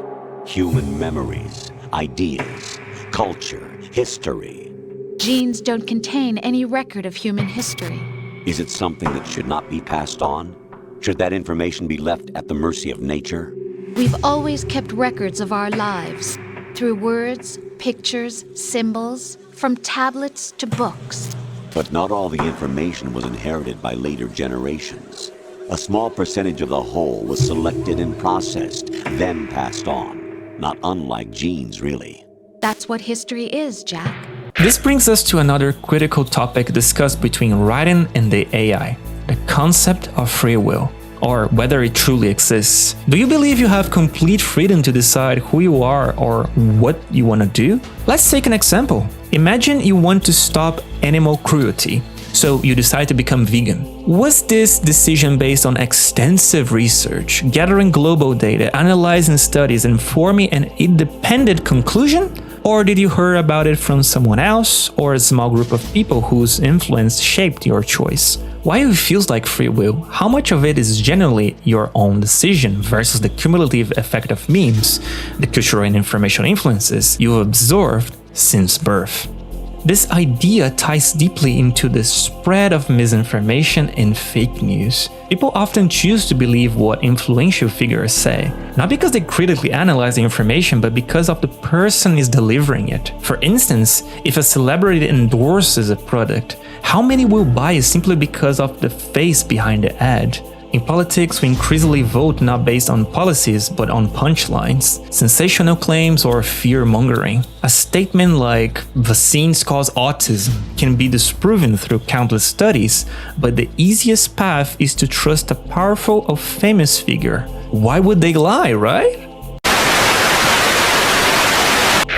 Human memories, ideas, culture, history. Genes don't contain any record of human history. Is it something that should not be passed on? Should that information be left at the mercy of nature? We've always kept records of our lives, through words, pictures, symbols, from tablets to books. But not all the information was inherited by later generations. A small percentage of the whole was selected and processed, then passed on. Not unlike genes, really. That's what history is, Jack. This brings us to another critical topic discussed between writing and the AI, the concept of free will, or whether it truly exists. Do you believe you have complete freedom to decide who you are or what you want to do? Let's take an example. Imagine you want to stop animal cruelty, so you decide to become vegan. Was this decision based on extensive research, gathering global data, analyzing studies, and forming an independent conclusion? Or did you hear about it from someone else or a small group of people whose influence shaped your choice? While it feels like free will, how much of it is genuinely your own decision versus the cumulative effect of memes, the cultural and informational influences you've absorbed since birth? This idea ties deeply into the spread of misinformation and fake news. People often choose to believe what influential figures say, not because they critically analyze the information, but because of the person is delivering it. For instance, if a celebrity endorses a product, how many will buy it simply because of the face behind the ad? In politics, we increasingly vote not based on policies, but on punchlines, sensational claims, or fear-mongering. A statement like, vaccines cause autism, can be disproven through countless studies, but the easiest path is to trust a powerful or famous figure. Why would they lie, right?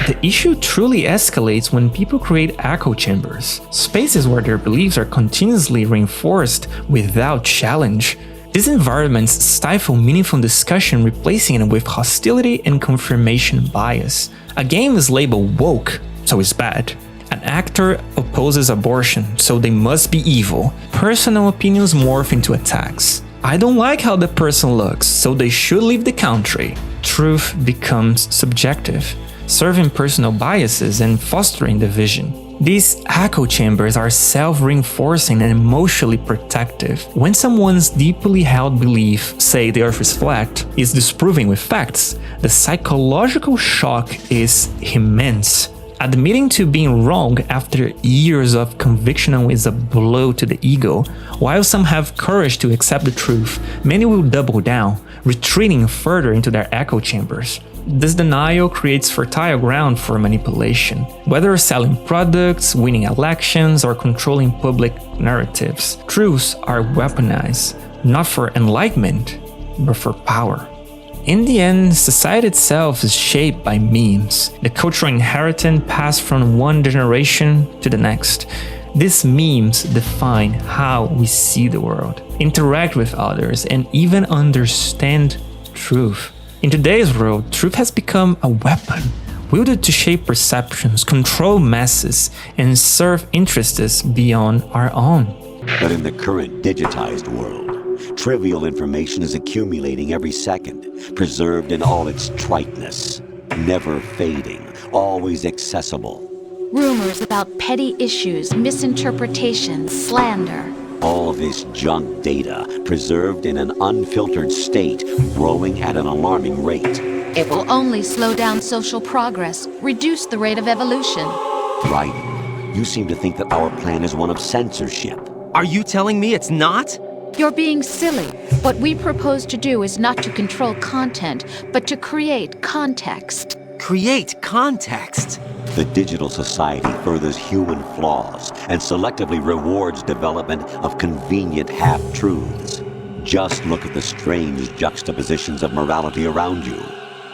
The issue truly escalates when people create echo chambers, spaces where their beliefs are continuously reinforced without challenge. These environments stifle meaningful discussion, replacing it with hostility and confirmation bias. A game is labeled woke, so it's bad. An actor opposes abortion, so they must be evil. Personal opinions morph into attacks. I don't like how the person looks, so they should leave the country. Truth becomes subjective, serving personal biases and fostering division. These echo chambers are self-reinforcing and emotionally protective. When someone's deeply held belief, say the Earth is flat, is disproving with facts, the psychological shock is immense. Admitting to being wrong after years of conviction is a blow to the ego. While some have courage to accept the truth, many will double down, retreating further into their echo chambers. This denial creates fertile ground for manipulation. Whether selling products, winning elections, or controlling public narratives, truths are weaponized, not for enlightenment, but for power. In the end, society itself is shaped by memes, the cultural inheritance passed from one generation to the next. These memes define how we see the world, interact with others, and even understand truth. In today's world, truth has become a weapon, wielded to shape perceptions, control masses, and serve interests beyond our own. But in the current digitized world, trivial information is accumulating every second, preserved in all its triteness, never fading, always accessible. Rumors about petty issues, misinterpretations, slander. All this junk data, preserved in an unfiltered state, growing at an alarming rate. It will only slow down social progress, reduce the rate of evolution. Right. You seem to think that our plan is one of censorship. Are you telling me it's not? You're being silly. What we propose to do is not to control content, but to create context. Create context? The digital society furthers human flaws and selectively rewards development of convenient half-truths. Just look at the strange juxtapositions of morality around you.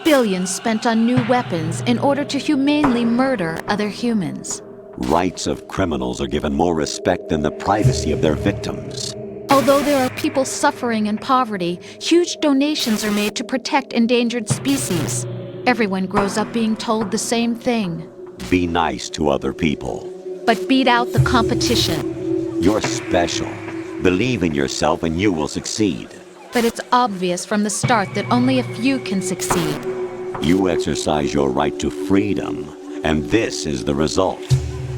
Billions spent on new weapons in order to humanely murder other humans. Rights of criminals are given more respect than the privacy of their victims. Although there are people suffering in poverty, huge donations are made to protect endangered species. Everyone grows up being told the same thing. Be nice to other people. But beat out the competition. You're special. Believe in yourself and you will succeed. But it's obvious from the start that only a few can succeed. You exercise your right to freedom, and this is the result.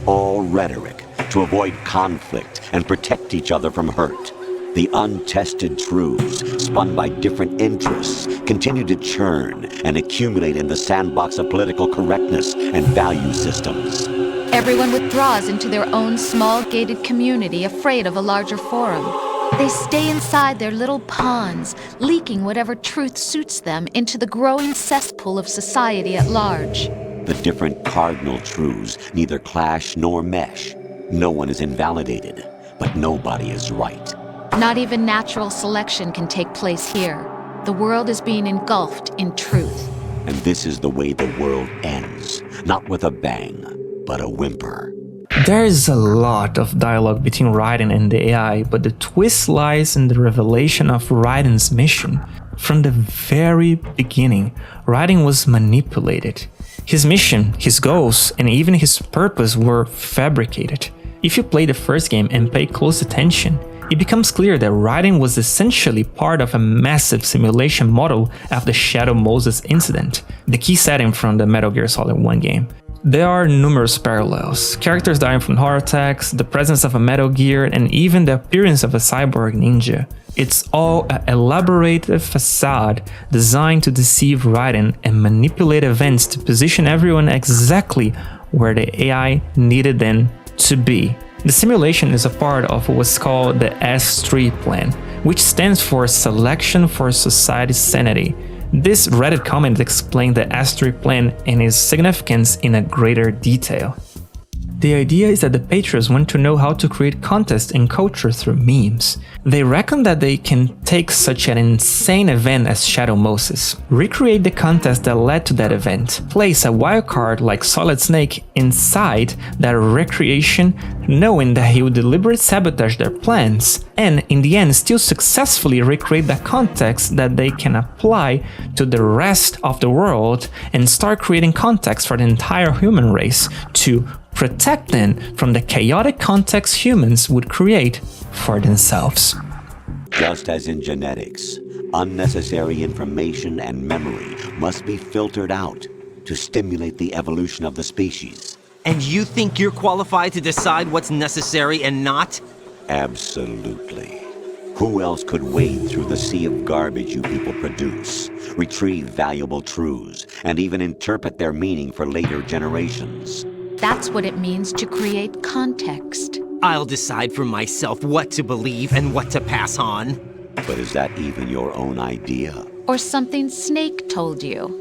All rhetoric to avoid conflict and protect each other from hurt. The untested truths, spun by different interests, continue to churn and accumulate in the sandbox of political correctness and value systems. Everyone withdraws into their own small gated community, afraid of a larger forum. They stay inside their little ponds, leaking whatever truth suits them into the growing cesspool of society at large. The different cardinal truths neither clash nor mesh. No one is invalidated, but nobody is right. Not even natural selection can take place here. The world is being engulfed in truth. And this is the way the world ends. Not with a bang, but a whimper. There is a lot of dialogue between Raiden and the AI, but the twist lies in the revelation of Raiden's mission. From the very beginning, Raiden was manipulated. His mission, his goals, and even his purpose were fabricated. If you play the first game and pay close attention, it becomes clear that Raiden was essentially part of a massive simulation model after the Shadow Moses incident, the key setting from the Metal Gear Solid 1 game. There are numerous parallels, characters dying from heart attacks, the presence of a Metal Gear, and even the appearance of a cyborg ninja. It's all an elaborate facade designed to deceive Raiden and manipulate events to position everyone exactly where the AI needed them to be. The simulation is a part of what's called the S3 plan, which stands for Selection for Society's Sanity. This Reddit comment explained the S3 plan and its significance in a greater detail. The idea is that the patrons want to know how to create context and culture through memes. They reckon that they can take such an insane event as Shadow Moses, recreate the context that led to that event, place a wildcard like Solid Snake inside that recreation, knowing that he would deliberately sabotage their plans, and in the end still successfully recreate the context that they can apply to the rest of the world and start creating context for the entire human race to protect them from the chaotic context humans would create for themselves. Just as in genetics, unnecessary information and memory must be filtered out to stimulate the evolution of the species. And you think you're qualified to decide what's necessary and not? Absolutely. Who else could wade through the sea of garbage you people produce, retrieve valuable truths, and even interpret their meaning for later generations? That's what it means to create context. I'll decide for myself what to believe and what to pass on. But is that even your own idea? Or something Snake told you?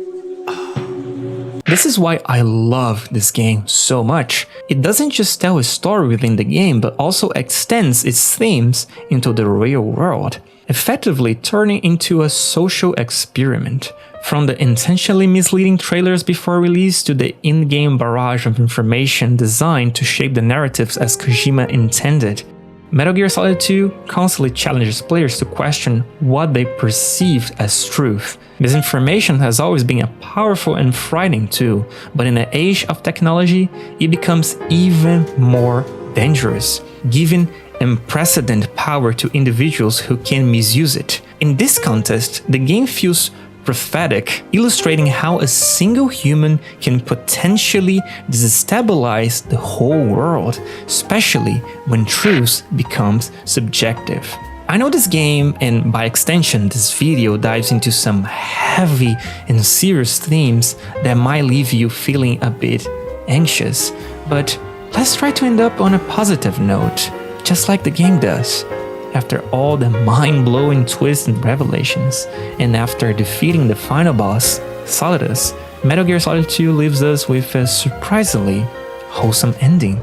This is why I love this game so much. It doesn't just tell a story within the game, but also extends its themes into the real world. effectively turning into a social experiment. From the intentionally misleading trailers before release to the in-game barrage of information designed to shape the narratives as Kojima intended, Metal Gear Solid 2 constantly challenges players to question what they perceived as truth. Misinformation has always been a powerful and frightening tool, but in the age of technology, it becomes even more dangerous, giving unprecedented power to individuals who can misuse it. In this context, the game feels prophetic, illustrating how a single human can potentially destabilize the whole world, especially when truth becomes subjective. I know this game, and by extension this video, dives into some heavy and serious themes that might leave you feeling a bit anxious, but let's try to end up on a positive note, just like the game does. After all the mind-blowing twists and revelations, and after defeating the final boss, Solidus, Metal Gear Solid 2 leaves us with a surprisingly wholesome ending.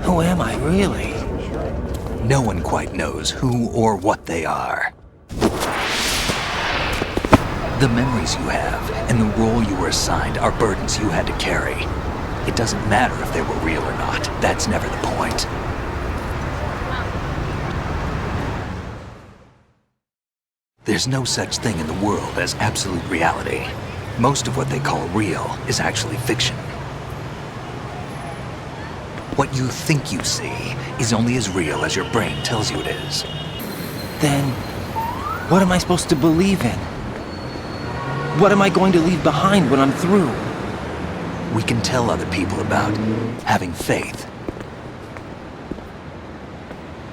Who am I really? No one quite knows who or what they are. The memories you have and the role you were assigned are burdens you had to carry. It doesn't matter if they were real or not. That's never the point. There's no such thing in the world as absolute reality. Most of what they call real is actually fiction. What you think you see is only as real as your brain tells you it is. Then, what am I supposed to believe in? What am I going to leave behind when I'm through? We can tell other people about having faith.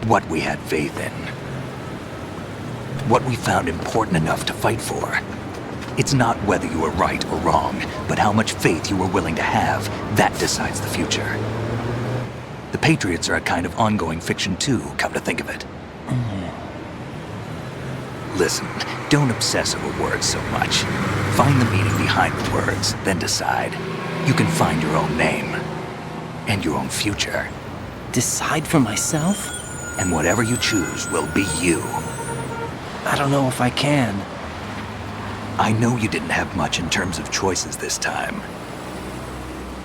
What we had faith in. What we found important enough to fight for. It's not whether you were right or wrong, but how much faith you were willing to have. That decides the future. The Patriots are a kind of ongoing fiction too, come to think of it. Listen, don't obsess over words so much. Find the meaning behind the words, then decide. You can find your own name. And your own future. Decide for myself? And whatever you choose will be you. I don't know if I can. I know you didn't have much in terms of choices this time.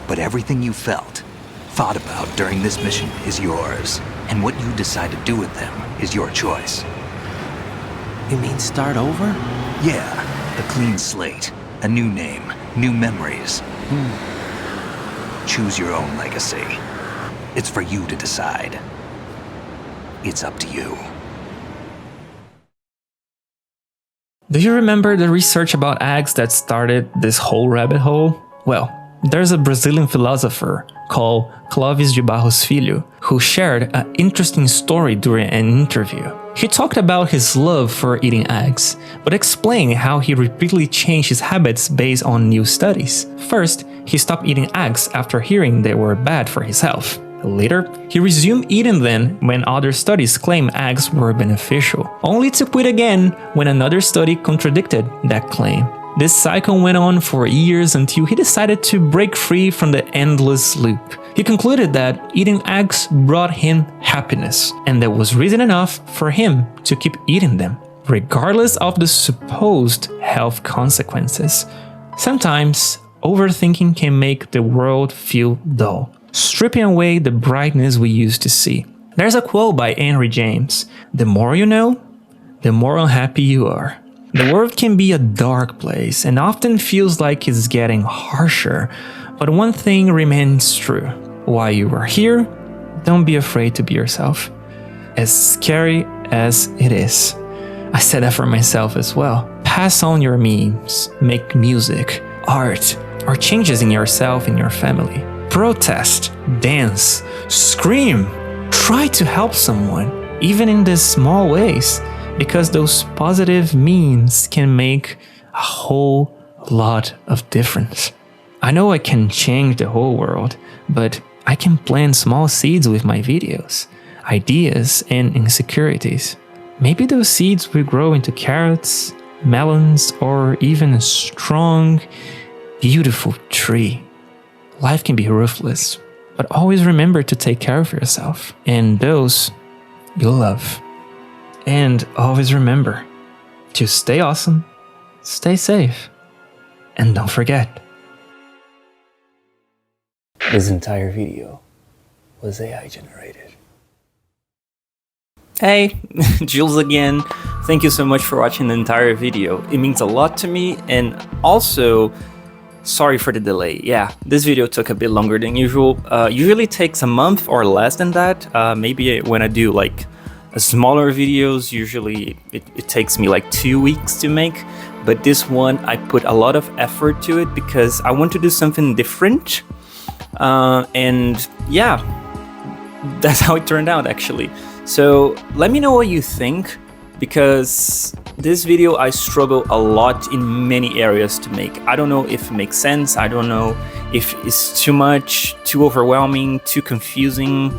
But everything you felt, thought about during this mission is yours. And what you decide to do with them is your choice. You mean start over? Yeah, a clean slate, a new name, new memories. Choose your own legacy. It's for you to decide. It's up to you. Do you remember the research about eggs that started this whole rabbit hole? Well, there's a Brazilian philosopher called Clóvis de Barros Filho who shared an interesting story during an interview. He talked about his love for eating eggs, but explained how he repeatedly changed his habits based on new studies. First, he stopped eating eggs after hearing they were bad for his health. Later, he resumed eating them when other studies claimed eggs were beneficial, only to quit again when another study contradicted that claim. This cycle went on for years until he decided to break free from the endless loop. He concluded that eating eggs brought him happiness, and that was reason enough for him to keep eating them, regardless of the supposed health consequences. Sometimes, overthinking can make the world feel dull, stripping away the brightness we used to see. There's a quote by Henry James: "The more you know, the more unhappy you are." The world can be a dark place and often feels like it's getting harsher, but one thing remains true. While you are here, don't be afraid to be yourself, as scary as it is. I said that for myself as well. Pass on your memes, make music, art, or changes in yourself and your family. Protest, dance, scream, try to help someone, even in the small ways, because those positive memes can make a whole lot of difference. I know I can change the whole world, but I can plant small seeds with my videos, ideas, and insecurities. Maybe those seeds will grow into carrots, melons, or even a strong, beautiful tree. Life can be ruthless, but always remember to take care of yourself and those you love. And always remember to stay awesome, stay safe, and don't forget. This entire video was AI generated. Hey, Jules again. Thank you so much for watching the entire video. It means a lot to me, and also, sorry for the delay. Yeah, this video took a bit longer than usual. Usually takes a month or less than that. Maybe when I do like smaller videos, usually it takes me like 2 weeks to make. But this one, I put a lot of effort to it because I want to do something different. And yeah, that's how it turned out actually. So let me know what you think, because this video I struggle a lot in many areas to make. I don't know if it makes sense. I don't know if it's too much, too overwhelming, too confusing.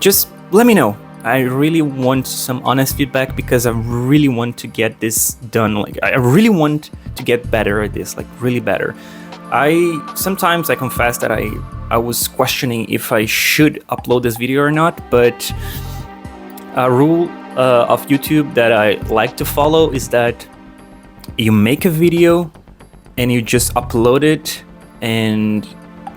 Just let me know. I really want some honest feedback because I really want to get this done. Like, I really want to get better at this, like really better. Sometimes I confess that I was questioning if I should upload this video or not, but a rule of YouTube that I like to follow is that you make a video and you just upload it, and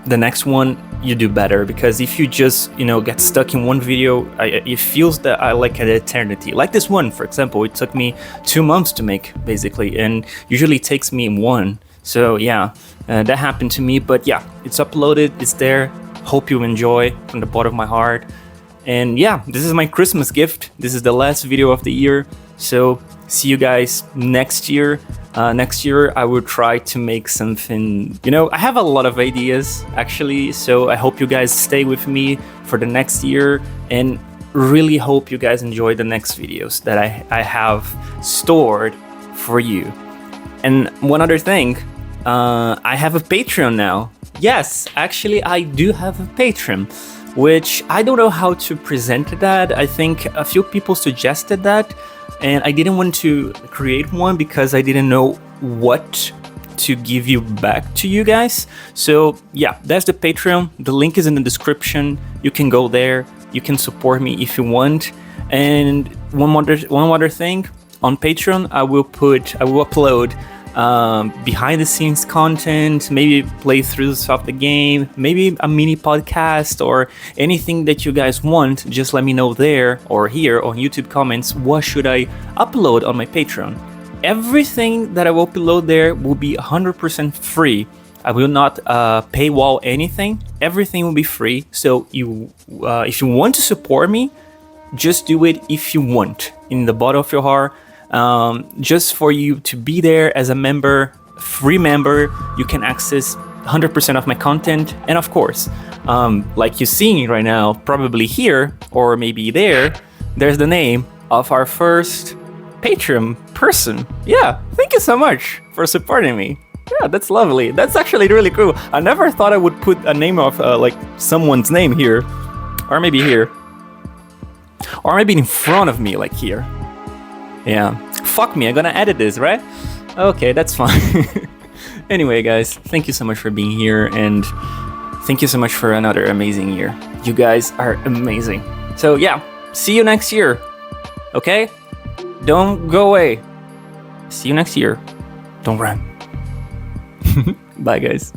the next one you do better. Because if you just, get stuck in one video, it feels that I like an eternity. Like this one, for example, it took me 2 months to make basically, and usually it takes me 1. So yeah, that happened to me, but yeah, it's uploaded, it's there. Hope you enjoy from the bottom of my heart. And yeah, this is my Christmas gift. This is the last video of the year. So see you guys next year. Next year, I will try to make something, I have a lot of ideas actually. So I hope you guys stay with me for the next year, and really hope you guys enjoy the next videos that I have stored for you. And one other thing, I have a Patreon now. Yes, actually, I do have a Patreon, which I don't know how to present that. I think a few people suggested that, and I didn't want to create one because I didn't know what to give you back to you guys. So yeah, that's the Patreon. The link is in the description. You can go there. You can support me if you want. And one other thing, on Patreon, I will upload behind the scenes content, maybe playthroughs of the game, maybe a mini podcast, or anything that you guys want. Just let me know there or here on YouTube comments, what should I upload on my Patreon. Everything that I will upload there will be 100% free. I will not paywall anything. Everything will be free. So if you want to support me, just do it if you want, in the bottom of your heart. Just for you to be there as a member, free member, you can access 100% of my content. And of course, like you're seeing right now, probably here or maybe there's the name of our first Patreon person. Yeah, thank you so much for supporting me. Yeah, that's lovely. That's actually really cool. I never thought I would put a name of like someone's name here, or maybe here, or maybe in front of me, like here. Yeah, fuck me, I'm gonna edit this, right? Okay, that's fine. Anyway, guys, thank you so much for being here, and thank you so much for another amazing year. You guys are amazing. So yeah, see you next year, okay? Don't go away. See you next year. Don't run. Bye, guys.